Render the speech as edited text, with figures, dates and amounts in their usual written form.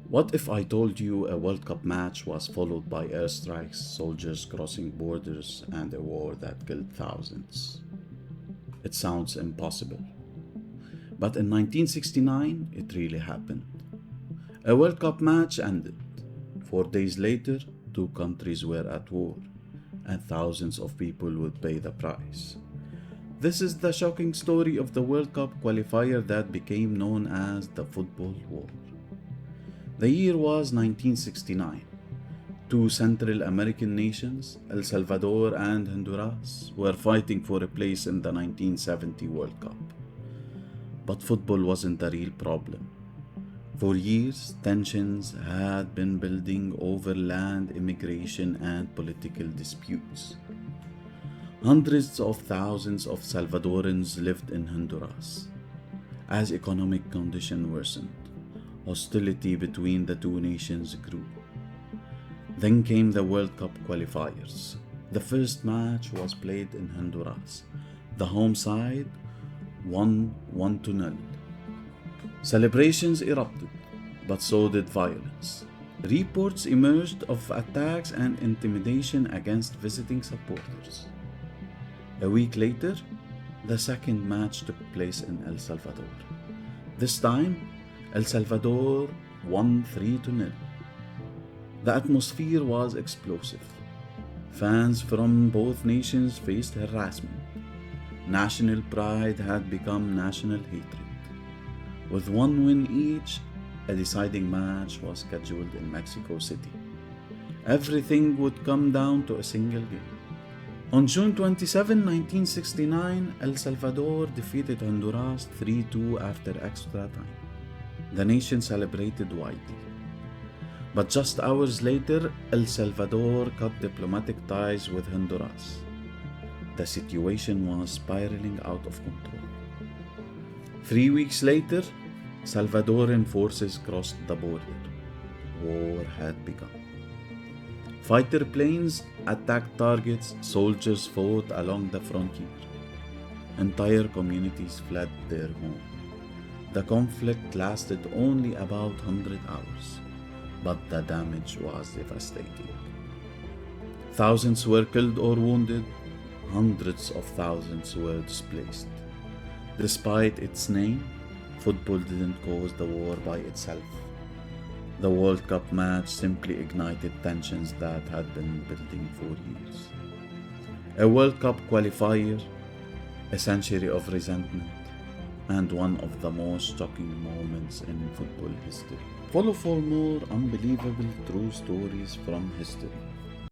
What if I told you a World Cup match was followed by airstrikes, soldiers crossing borders, and a war that killed thousands? It sounds impossible. But in 1969, it really happened. A World Cup match ended. 4 days later, two countries were at war, and thousands of people would pay the price. This is the shocking story of the World Cup qualifier that became known as the Football War. The year was 1969. Two Central American nations, El Salvador and Honduras, were fighting for a place in the 1970 World Cup. But football wasn't the real problem. For years, tensions had been building over land immigration and political disputes. Hundreds of thousands of Salvadorans lived in Honduras. As economic conditions worsened, hostility between the two nations grew. Then came the World Cup qualifiers. The first match was played in Honduras. The home side won 1-0. Celebrations erupted, but so did violence. Reports emerged of attacks and intimidation against visiting supporters. A week later, the second match took place in El Salvador. This time, El Salvador won 3-0. The atmosphere was explosive. Fans from both nations faced harassment. National pride had become national hatred. With one win each, a deciding match was scheduled in Mexico City. Everything would come down to a single game. On June 27, 1969, El Salvador defeated Honduras 3-2 after extra time. The nation celebrated widely. But just hours later, El Salvador cut diplomatic ties with Honduras. The situation was spiraling out of control. 3 weeks later, Salvadoran forces crossed the border. War had begun. Fighter planes attacked targets, soldiers fought along the frontier. Entire communities fled their home. The conflict lasted only about 100 hours, but the damage was devastating. Thousands were killed or wounded, hundreds of thousands were displaced. Despite its name, football didn't cause the war by itself. The World Cup match simply ignited tensions that had been building for years. A World Cup qualifier, a century of resentment, and one of the most shocking moments in football history. Follow for more unbelievable true stories from history.